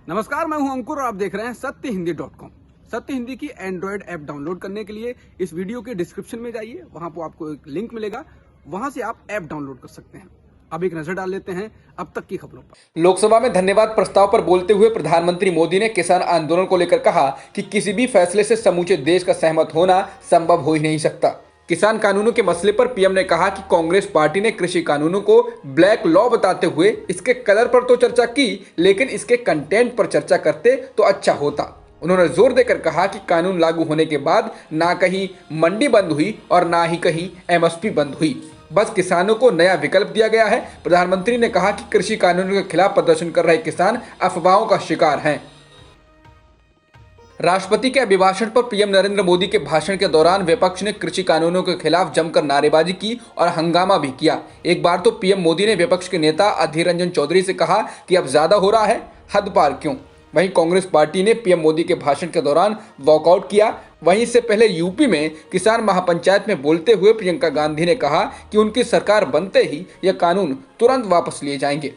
नमस्कार, मैं हूं अंकुर और आप देख रहे हैं सत्यहिंदी.com। सत्य हिंदी की एंड्रॉयड ऐप डाउनलोड करने के लिए इस वीडियो के डिस्क्रिप्शन में जाइए, वहां पर आपको एक लिंक मिलेगा, वहां से आप ऐप डाउनलोड कर सकते हैं। अब एक नजर डाल लेते हैं अब तक की खबरों पर। लोकसभा में धन्यवाद प्रस्ताव पर बोलते हुए प्रधानमंत्री मोदी ने किसान आंदोलन को लेकर कहा कि किसी भी फैसले से समूचे देश का सहमत होना संभव हो ही नहीं सकता। किसान कानूनों के मसले पर पीएम ने कहा कि कांग्रेस पार्टी ने कृषि कानूनों को ब्लैक लॉ बताते हुए इसके कलर पर तो चर्चा की, लेकिन इसके कंटेंट पर चर्चा करते तो अच्छा होता। उन्होंने जोर देकर कहा कि कानून लागू होने के बाद ना कहीं मंडी बंद हुई और ना ही कहीं एमएसपी बंद हुई, बस किसानों को नया विकल्प दिया गया है। प्रधानमंत्री ने कहा कि कृषि कानूनों के खिलाफ प्रदर्शन कर रहे किसान अफवाहों का शिकार हैं। राष्ट्रपति के अभिभाषण पर पीएम नरेंद्र मोदी के भाषण के दौरान विपक्ष ने कृषि कानूनों के खिलाफ जमकर नारेबाजी की और हंगामा भी किया। एक बार तो पीएम मोदी ने विपक्ष के नेता अधीर रंजन चौधरी से कहा कि अब ज्यादा हो रहा है, हद पार क्यों। वहीं कांग्रेस पार्टी ने पीएम मोदी के भाषण के दौरान वॉकआउट किया। वहीं इससे पहले यूपी में किसान महापंचायत में बोलते हुए प्रियंका गांधी ने कहा कि उनकी सरकार बनते ही यह कानून तुरंत वापस लिए जाएंगे।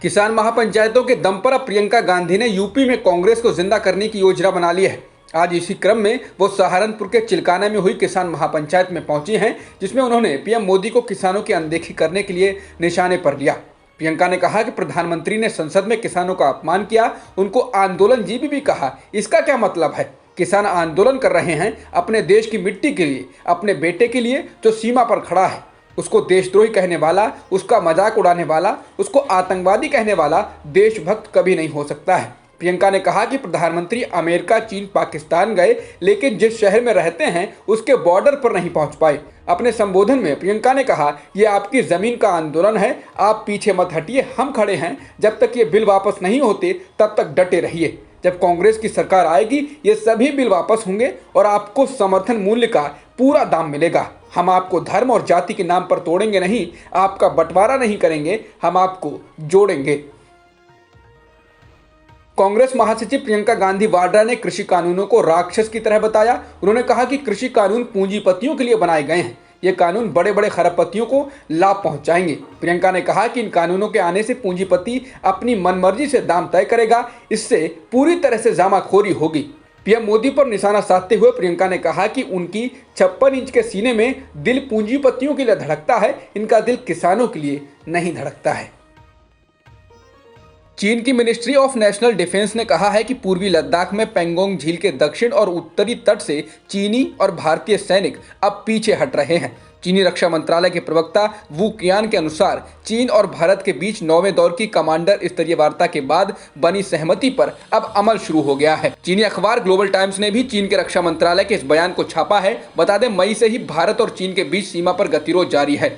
किसान महापंचायतों के दम पर अब प्रियंका गांधी ने यूपी में कांग्रेस को जिंदा करने की योजना बना ली है। आज इसी क्रम में वो सहारनपुर के चिलकाना में हुई किसान महापंचायत में पहुंची हैं, जिसमें उन्होंने पीएम मोदी को किसानों की अनदेखी करने के लिए निशाने पर लिया। प्रियंका ने कहा कि प्रधानमंत्री ने संसद में किसानों का अपमान किया, उनको आंदोलनजीवी भी कहा। इसका क्या मतलब है? किसान आंदोलन कर रहे हैं अपने देश की मिट्टी के लिए, अपने बेटे के लिए जो सीमा पर खड़ा है। उसको देशद्रोही कहने वाला, उसका मजाक उड़ाने वाला, उसको आतंकवादी कहने वाला देशभक्त कभी नहीं हो सकता है। प्रियंका ने कहा कि प्रधानमंत्री अमेरिका, चीन, पाकिस्तान गए, लेकिन जिस शहर में रहते हैं उसके बॉर्डर पर नहीं पहुंच पाए। अपने संबोधन में प्रियंका ने कहा, यह आपकी जमीन का आंदोलन है, आप पीछे मत हटिए, हम खड़े हैं। जब तक ये बिल वापस नहीं होते तब तक डटे रहिए। जब कांग्रेस की सरकार आएगी ये सभी बिल वापस होंगे और आपको समर्थन मूल्य का पूरा दाम मिलेगा। हम आपको धर्म और जाति के नाम पर तोड़ेंगे नहीं, आपका बंटवारा नहीं करेंगे, हम आपको जोड़ेंगे। कांग्रेस महासचिव प्रियंका गांधी वाड्रा ने कृषि कानूनों को राक्षस की तरह बताया। उन्होंने कहा कि कृषि कानून पूंजीपतियों के लिए बनाए गए हैं, ये कानून बड़े बड़े खरबपतियों को लाभ पहुंचाएंगे। प्रियंका ने कहा कि इन कानूनों के आने से पूंजीपति अपनी मनमर्जी से दाम तय करेगा, इससे पूरी तरह से जामाखोरी होगी। पीएम मोदी पर निशाना साधते हुए प्रियंका ने कहा कि उनकी 56 इंच के सीने में दिल पूंजीपतियों के लिए धड़कता है, इनका दिल किसानों के लिए नहीं धड़कता है। चीन की मिनिस्ट्री ऑफ नेशनल डिफेंस ने कहा है कि पूर्वी लद्दाख में पेंगोंग झील के दक्षिण और उत्तरी तट से चीनी और भारतीय सैनिक अब पीछे हट रहे हैं। चीनी रक्षा मंत्रालय के प्रवक्ता वू कियान के अनुसार चीन और भारत के बीच 9वें दौर की कमांडर स्तरीय वार्ता के बाद बनी सहमति पर अब अमल शुरू हो गया है। चीनी अखबार ग्लोबल टाइम्स ने भी चीन के रक्षा मंत्रालय के इस बयान को छापा है। बता दें, मई से ही भारत और चीन के बीच सीमा पर गतिरोध जारी है।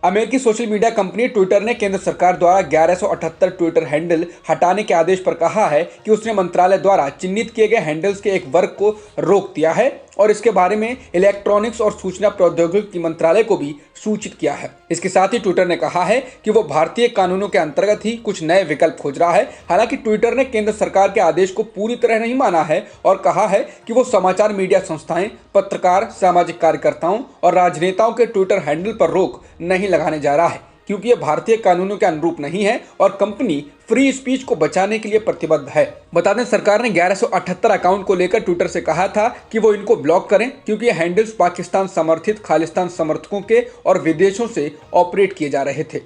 अमेरिकी सोशल मीडिया कंपनी ट्विटर ने केंद्र सरकार द्वारा 1178 ट्विटर हैंडल हटाने के आदेश पर कहा है कि उसने मंत्रालय द्वारा चिन्हित किए गए हैंडल्स के एक वर्ग को रोक दिया है और इसके बारे में इलेक्ट्रॉनिक्स और सूचना प्रौद्योगिकी मंत्रालय को भी सूचित किया है। इसके साथ ही ट्विटर ने कहा है कि वो भारतीय कानूनों के अंतर्गत ही कुछ नए विकल्प खोज रहा है। हालांकि ट्विटर ने केंद्र सरकार के आदेश को पूरी तरह नहीं माना है और कहा है कि वो समाचार मीडिया संस्थाएं, पत्रकार, सामाजिक कार्यकर्ताओं और राजनेताओं के ट्विटर हैंडल पर रोक नहीं लगाने जा रहा है, क्योंकि यह भारतीय कानूनों के अनुरूप नहीं है और कंपनी फ्री स्पीच को बचाने के लिए प्रतिबद्ध है। बता दें, सरकार ने 1178 अकाउंट को लेकर ट्विटर से कहा था कि वो इनको ब्लॉक करें, क्योंकि ये हैंडल्स पाकिस्तान समर्थित खालिस्तान समर्थकों के और विदेशों से ऑपरेट किए जा रहे थे।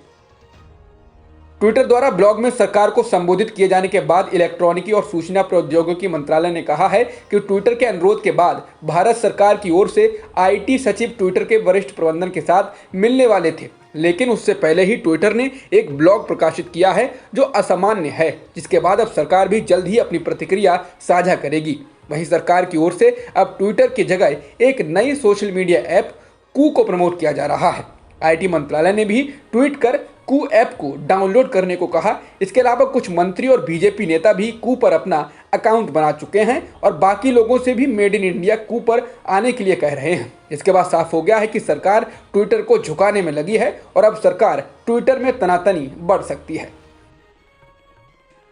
ट्विटर द्वारा ब्लॉग में सरकार को संबोधित किए जाने के बाद इलेक्ट्रॉनिकी और सूचना प्रौद्योगिकी मंत्रालय ने कहा है कि ट्विटर के अनुरोध के बाद भारत सरकार की ओर से आईटी सचिव ट्विटर के वरिष्ठ प्रबंधन के साथ मिलने वाले थे, लेकिन उससे पहले ही ट्विटर ने एक ब्लॉग प्रकाशित किया है जो असामान्य है, जिसके बाद अब सरकार भी जल्द ही अपनी प्रतिक्रिया साझा करेगी। वहीं सरकार की ओर से अब ट्विटर की जगह एक नई सोशल मीडिया ऐप कू को प्रमोट किया जा रहा है। आईटी मंत्रालय ने भी ट्वीट कर कू ऐप को डाउनलोड करने को कहा। इसके अलावा कुछ मंत्री और बीजेपी नेता भी कू पर अपना अकाउंट बना चुके हैं और बाकी लोगों से भी मेड इन इंडिया कू पर आने के लिए कह रहे हैं। इसके बाद साफ हो गया है कि सरकार ट्विटर को झुकाने में लगी है और अब सरकार ट्विटर में तनातनी बढ़ सकती है।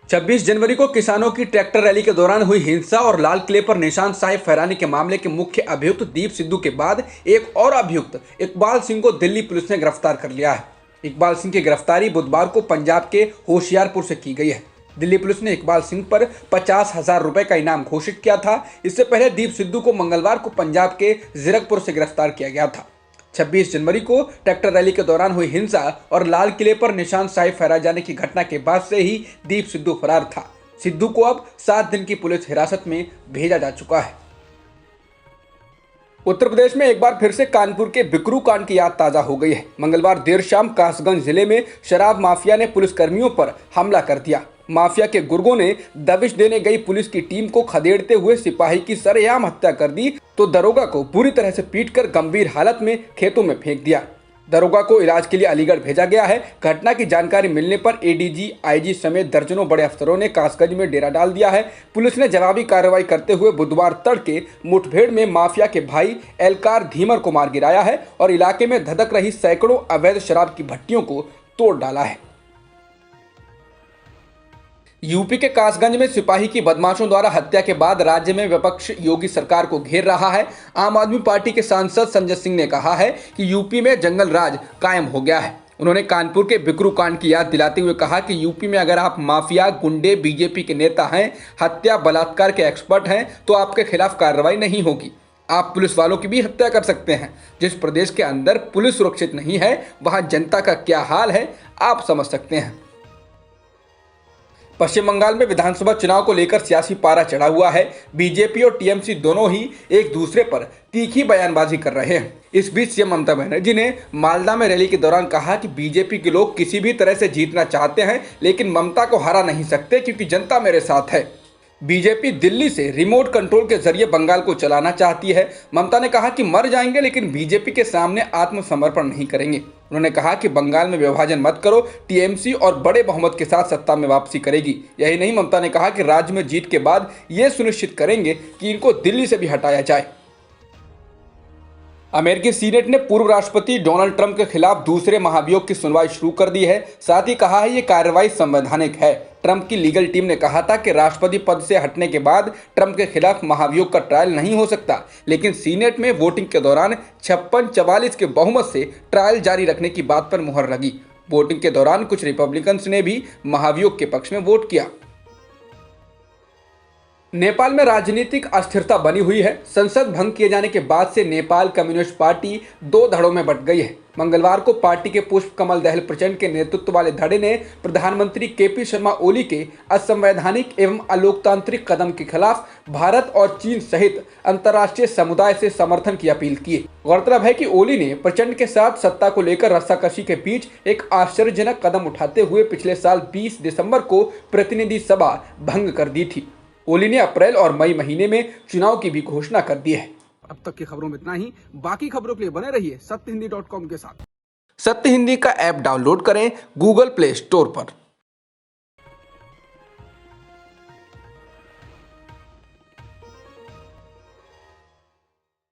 26 जनवरी को किसानों की ट्रैक्टर रैली के दौरान हुई हिंसा और लाल किले पर निशान साहिब फहराने के मामले के मुख्य अभियुक्त दीप सिद्धू के बाद एक और अभियुक्त इकबाल सिंह को दिल्ली पुलिस ने गिरफ्तार कर लिया है। इकबाल सिंह की गिरफ्तारी बुधवार को पंजाब के होशियारपुर से की गई है। दिल्ली पुलिस ने इकबाल सिंह पर 50,000 रुपए का इनाम घोषित किया था। इससे पहले दीप सिद्धू को मंगलवार को पंजाब के जीरकपुर से गिरफ्तार किया गया था। 26 जनवरी को ट्रैक्टर रैली के दौरान हुई हिंसा और लाल किले पर निशान साहिब फहराए जाने की घटना के बाद से ही दीप सिद्धू फरार था। सिद्धू को अब 7 दिन की पुलिस हिरासत में भेजा जा चुका है। उत्तर प्रदेश में एक बार फिर से कानपुर के बिकरू कांड की याद ताजा हो गई है। मंगलवार देर शाम कासगंज जिले में शराब माफिया ने पुलिसकर्मियों पर हमला कर दिया। माफिया के गुर्गों ने दबिश देने गई पुलिस की टीम को खदेड़ते हुए सिपाही की सरेआम हत्या कर दी तो दरोगा को बुरी तरह से पीटकर गंभीर हालत में खेतों में फेंक दिया। दरोगा को इलाज के लिए अलीगढ़ भेजा गया है। घटना की जानकारी मिलने पर एडीजी, आईजी समेत दर्जनों बड़े अफसरों ने कासगंज में डेरा डाल दिया है। पुलिस ने जवाबी कार्रवाई करते हुए बुधवार तड़के मुठभेड़ में माफिया के भाई एलकार धीमर को मार गिराया है और इलाके में धधक रही सैकड़ों अवैध शराब की भट्टियों को तोड़ डाला है। यूपी के कासगंज में सिपाही की बदमाशों द्वारा हत्या के बाद राज्य में विपक्ष योगी सरकार को घेर रहा है। आम आदमी पार्टी के सांसद संजय सिंह ने कहा है कि यूपी में जंगल राज कायम हो गया है। उन्होंने कानपुर के बिकरू कांड की याद दिलाते हुए कहा कि यूपी में अगर आप माफिया, गुंडे, बीजेपी के नेता हैं, हत्या बलात्कार के एक्सपर्ट हैं तो आपके खिलाफ कार्रवाई नहीं होगी। आप पुलिस वालों की भी हत्या कर सकते हैं। जिस प्रदेश के अंदर पुलिस सुरक्षित नहीं है वहां जनता का क्या हाल है आप समझ सकते हैं। पश्चिम बंगाल में विधानसभा चुनाव को लेकर सियासी पारा चढ़ा हुआ है। बीजेपी और टीएमसी दोनों ही एक दूसरे पर तीखी बयानबाजी कर रहे हैं। इस बीच सीएम ममता बनर्जी ने मालदा में रैली के दौरान कहा कि बीजेपी के लोग किसी भी तरह से जीतना चाहते हैं लेकिन ममता को हरा नहीं सकते क्योंकि जनता मेरे साथ है। बीजेपी दिल्ली से रिमोट कंट्रोल के जरिए बंगाल को चलाना चाहती है। ममता ने कहा कि मर जाएंगे लेकिन बीजेपी के सामने आत्मसमर्पण नहीं करेंगे। उन्होंने कहा कि बंगाल में विभाजन मत करो, टीएमसी और बड़े बहुमत के साथ सत्ता में वापसी करेगी। यही नहीं, ममता ने कहा कि राज्य में जीत के बाद ये सुनिश्चित करेंगे कि इनको दिल्ली से भी हटाया जाए। अमेरिकी सीनेट ने पूर्व राष्ट्रपति डोनाल्ड ट्रंप के खिलाफ दूसरे महाभियोग की सुनवाई शुरू कर दी है। साथ ही कहा है ये कार्रवाई संवैधानिक है। ट्रंप की लीगल टीम ने कहा था कि राष्ट्रपति पद से हटने के बाद ट्रंप के खिलाफ महाभियोग का ट्रायल नहीं हो सकता, लेकिन सीनेट में वोटिंग के दौरान 56-44 के बहुमत से ट्रायल जारी रखने की बात पर मुहर लगी। वोटिंग के दौरान कुछ रिपब्लिकन्स ने भी महाभियोग के पक्ष में वोट किया। नेपाल में राजनीतिक अस्थिरता बनी हुई है। संसद भंग किए जाने के बाद से नेपाल कम्युनिस्ट पार्टी 2 धड़ों में बंट गई है। मंगलवार को पार्टी के पुष्प कमल दहल प्रचंड के नेतृत्व वाले धड़े ने प्रधानमंत्री केपी शर्मा ओली के असंवैधानिक एवं अलोकतांत्रिक कदम के खिलाफ भारत और चीन सहित अंतर्राष्ट्रीय समुदाय से समर्थन की अपील की। गौरतलब है कि ओली ने प्रचंड के साथ सत्ता को लेकर रस्साकशी के बीच एक आश्चर्यजनक कदम उठाते हुए पिछले साल 20 दिसंबर को प्रतिनिधि सभा भंग कर दी थी। ओली ने अप्रैल और मई महीने में चुनाव की भी घोषणा कर दी है। अब तक की खबरों में इतना ही। बाकी खबरों के लिए बने रहिए सत्यहिंदी.com के साथ। सत्य हिंदी का ऐप डाउनलोड करें गूगल प्ले स्टोर पर।